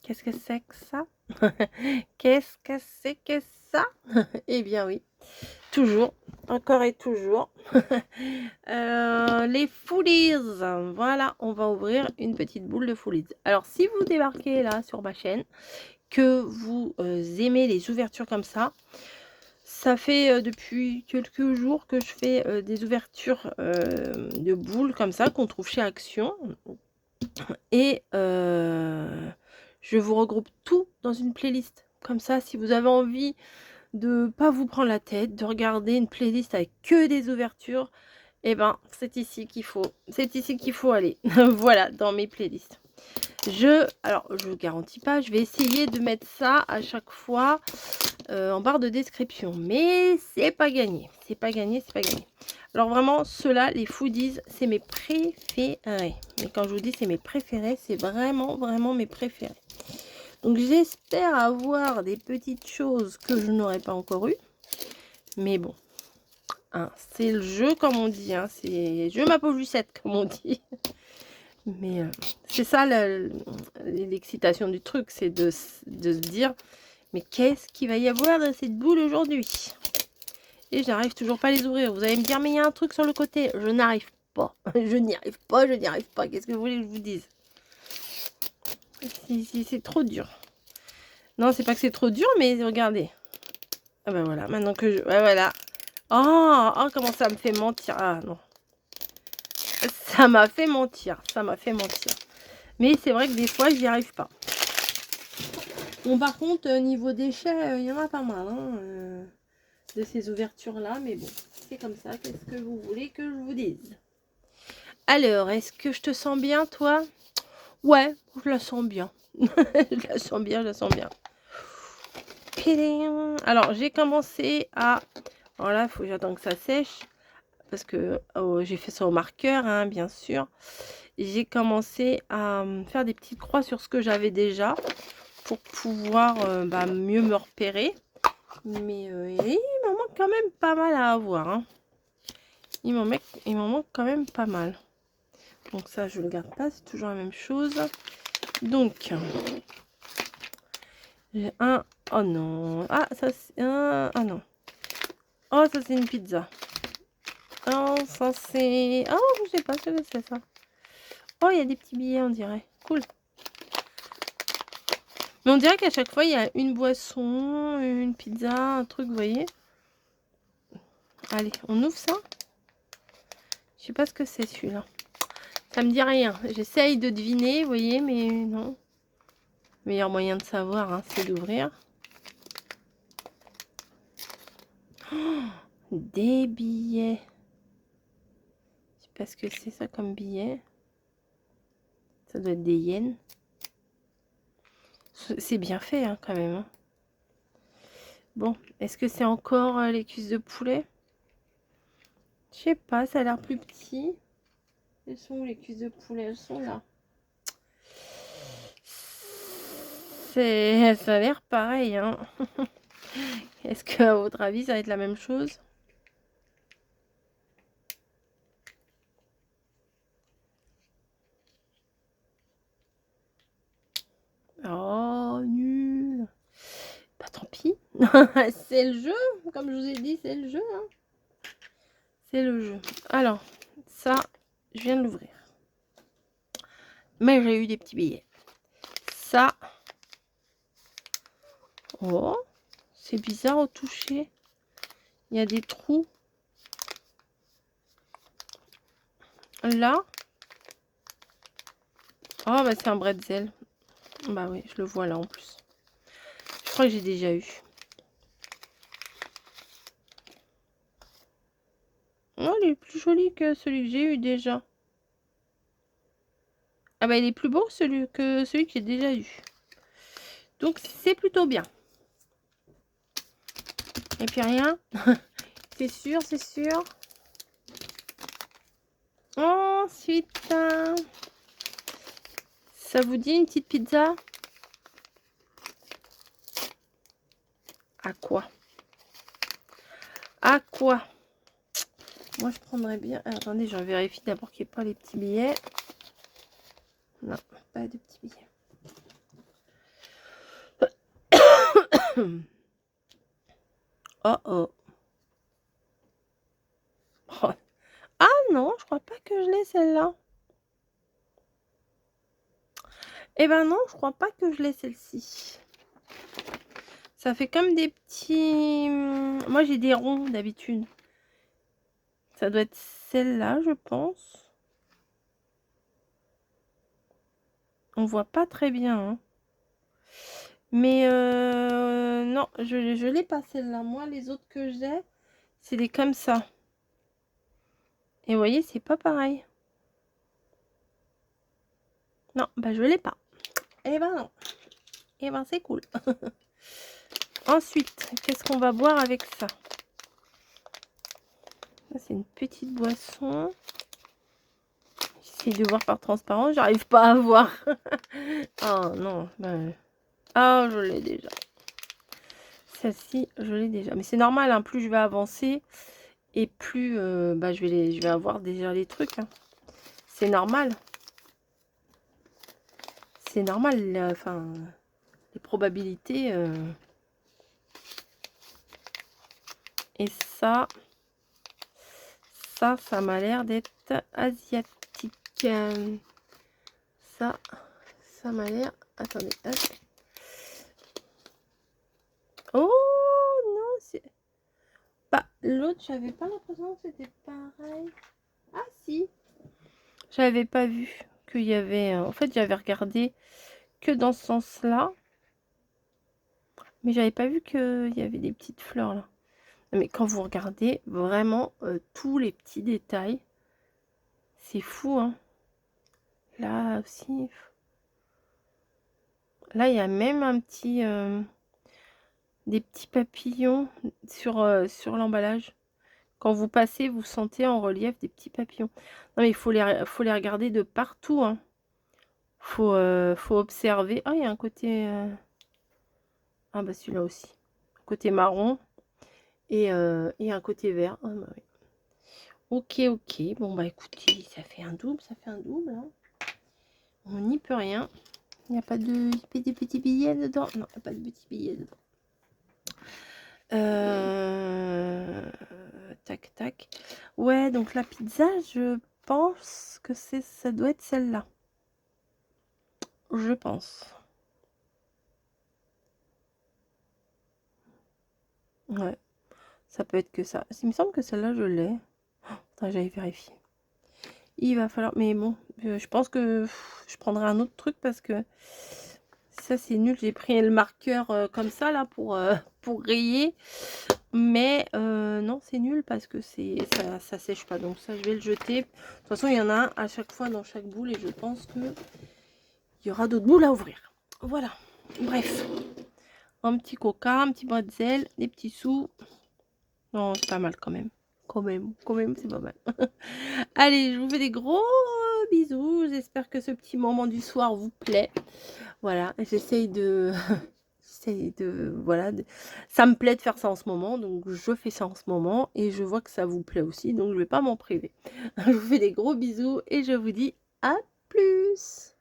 Qu'est-ce que c'est que ça? Qu'est-ce que c'est que ça? Eh bien oui, toujours, encore et toujours. Les Foodies, voilà, on va ouvrir une petite boule de Foodies. Alors si vous débarquez là sur ma chaîne, que vous aimez les ouvertures comme ça fait depuis quelques jours que je fais des ouvertures de boules comme ça qu'on trouve chez Action. Et je vous regroupe tout dans une playlist. Comme ça, si vous avez envie de pas vous prendre la tête, de regarder une playlist avec que des ouvertures, et ben c'est ici qu'il faut aller. Voilà, dans mes playlists. Alors je garantis pas, je vais essayer de mettre ça à chaque fois en barre de description, mais c'est pas gagné, c'est pas gagné, c'est pas gagné. Alors vraiment, ceux-là, les Foodies, c'est mes préférés. Mais quand je vous dis c'est mes préférés, c'est vraiment, vraiment mes préférés. Donc j'espère avoir des petites choses que je n'aurais pas encore eues. Mais bon, hein, c'est le jeu comme on dit. Hein, c'est jeu ma pauvre Lucette comme on dit. Mais c'est ça l'excitation du truc, c'est de se dire, mais qu'est-ce qu'il va y avoir dans cette boule aujourd'hui? Et je n'arrive toujours pas à les ouvrir. Vous allez me dire, mais il y a un truc sur le côté. Je n'arrive pas. Je n'y arrive pas, je n'y arrive pas. Qu'est-ce que vous voulez que je vous dise? C'est trop dur. Non, c'est pas que c'est trop dur, mais regardez. Ah ben voilà, maintenant que je... Ouais, voilà. Oh, comment ça me fait mentir. Ah non. Ça m'a fait mentir. Ça m'a fait mentir. Mais c'est vrai que des fois, j'y arrive pas. Bon, par contre, niveau déchets, il y en a pas mal. Hein, de ces ouvertures-là. Mais bon, c'est comme ça. Qu'est-ce que vous voulez que je vous dise? Alors, est-ce que je te sens bien, toi? Ouais, je la sens bien. Je la sens bien, je la sens bien. Alors, j'ai commencé à... Voilà, il faut que j'attende que ça sèche. Parce que j'ai fait ça au marqueur, hein, bien sûr. J'ai commencé à faire des petites croix sur ce que j'avais déjà. Pour pouvoir mieux me repérer. Mais il m'en manque quand même pas mal à avoir. Hein. Il m'en manque quand même pas mal. Donc ça, je le garde pas. C'est toujours la même chose. Donc... J'ai un... Oh non. Ah, ça c'est un... Ah non. Oh, ça c'est une pizza. Oh, ça c'est... Oh, je sais pas ce que c'est ça. Oh, il y a des petits billets, on dirait. Cool. Mais on dirait qu'à chaque fois, il y a une boisson, une pizza, un truc, vous voyez. Allez, on ouvre ça. Je sais pas ce que c'est celui-là. Ça me dit rien. J'essaye de deviner, vous voyez, mais non. Le meilleur moyen de savoir, hein, c'est d'ouvrir. Oh, des billets. Je sais pas ce que c'est ça comme billet. Ça doit être des yens. C'est bien fait, hein, quand même. Hein. Bon, est-ce que c'est encore les cuisses de poulet? Je sais pas, ça a l'air plus petit. Elles sont où les cuisses de poulet? Elles sont là. Ça a l'air pareil, hein. Est-ce que, à votre avis, ça va être la même chose? Oh, nul. Bah, tant pis. C'est le jeu. Comme je vous ai dit, c'est le jeu. Hein. C'est le jeu. Alors, ça, je viens de l'ouvrir. Mais j'ai eu des petits billets. Ça. Oh, c'est bizarre au toucher. Il y a des trous. Là. Oh, bah c'est un bretzel. Bah oui, je le vois là en plus. Je crois que j'ai déjà eu. Oh, il est plus joli que celui que j'ai eu déjà. Ah bah il est plus beau que celui que j'ai déjà eu. Donc c'est plutôt bien. Et puis rien. C'est sûr, c'est sûr. Ensuite, ça vous dit une petite pizza? À quoi? À quoi? Moi, je prendrais bien... attendez, je vérifie d'abord qu'il n'y ait pas les petits billets. Non, pas de petits billets. Oh oh. Oh. Ah non, je crois pas que je l'ai celle-là. Eh ben non, je crois pas que je l'ai celle-ci. Ça fait comme des petits... Moi j'ai des ronds d'habitude. Ça doit être celle-là, je pense. On voit pas très bien. Hein. Mais non, je l'ai pas celle-là. Moi, les autres que j'ai, c'est des comme ça. Et vous voyez, c'est pas pareil. Non, bah je l'ai pas. Eh ben non. Eh ben c'est cool. Ensuite, qu'est-ce qu'on va boire avec ça? C'est une petite boisson. J'essaie de voir par transparent, j'arrive pas à voir. Oh non. Ah, je l'ai déjà. Celle-ci, je l'ai déjà. Mais c'est normal, hein, plus je vais avancer et plus bah, je vais avoir déjà les trucs. Hein. C'est normal. C'est normal, enfin, les probabilités. Et ça m'a l'air d'être asiatique. Ça m'a l'air... Attendez. Hop. Oh non, c'est... Bah, l'autre, j'avais pas l'impression que c'était pareil. Ah si. J'avais pas vu qu'il y avait... En fait, j'avais regardé que dans ce sens-là. Mais j'avais pas vu qu'il y avait des petites fleurs là. Mais quand vous regardez vraiment tous les petits détails, c'est fou, hein. Là aussi. Là, il y a même un petit... des petits papillons sur l'emballage. Quand vous passez, vous sentez en relief des petits papillons. Non, mais il faut les regarder de partout. Hein. Faut observer. Ah, il y a un côté... Ah, bah celui-là aussi. Côté marron et un côté vert. Ah, bah, oui. Ok, ok. Bon, bah écoutez, ça fait un double. Hein. On n'y peut rien. Il n'y a pas de des petits billets dedans. Non, il n'y a pas de petits billets dedans. Tac, tac. Ouais, donc la pizza, je pense que ça doit être celle-là. Je pense. Ouais. Ça peut être que ça. Il me semble que celle-là, je l'ai. Attends, j'allais vérifier. Il va falloir... Mais bon, je pense que je prendrai un autre truc parce que ça, c'est nul. J'ai pris le marqueur comme ça, là, pour rayer. Mais non, c'est nul parce que ça sèche pas. Donc ça, je vais le jeter. De toute façon, il y en a un à chaque fois dans chaque boule. Et je pense que il y aura d'autres boules à ouvrir. Voilà. Bref. Un petit coca, un petit bretzel, des petits sous. Non, c'est pas mal quand même. Quand même, c'est pas mal. Allez, je vous fais des gros bisous. J'espère que ce petit moment du soir vous plaît. Voilà, j'essaye de... voilà, ça me plaît de faire ça en ce moment, donc je fais ça en ce moment et je vois que ça vous plaît aussi, donc je vais pas m'en priver. Je vous fais des gros bisous et je vous dis à plus.